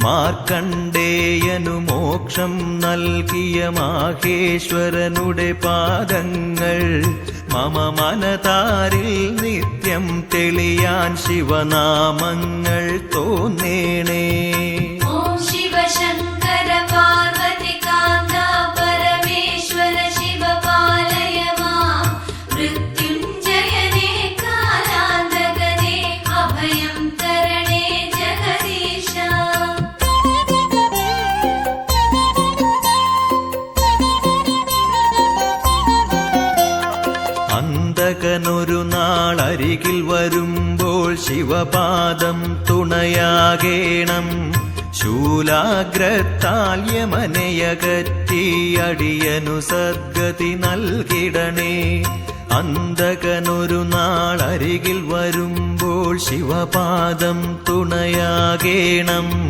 മാർക്കണ്ഡേയനു മോക്ഷം നൽകിയ മാഹേശ്വരനുടെ പാദങ്ങൾ മമ മനതാരിൽ നിത്യം തെളിയാൻ ശിവനാമങ്ങൾ തോന്നേണേ. ഓം ശിവശങ്കര പാർവതി കാന്ത പരമേശ്വര ശിവ പാലയ മാം. മൃത്യുഞ്ജയനേ കാലാന്തകനേ അഭയം തരണേ ജഗദീശ. അന്തകനൊരു നാളരികിൽ വരുമ്പോൾ ശിവപാദം തുണയാകേണം. ശൂലാഗ്രത്താൽ യമനയകറ്റി അടിയനു സദ്ഗതി നൽകിടണേ. അന്തകനൊരു നാളരികിൽ വരുമ്പോൾ ശിവപാദം തുണയാകേണം.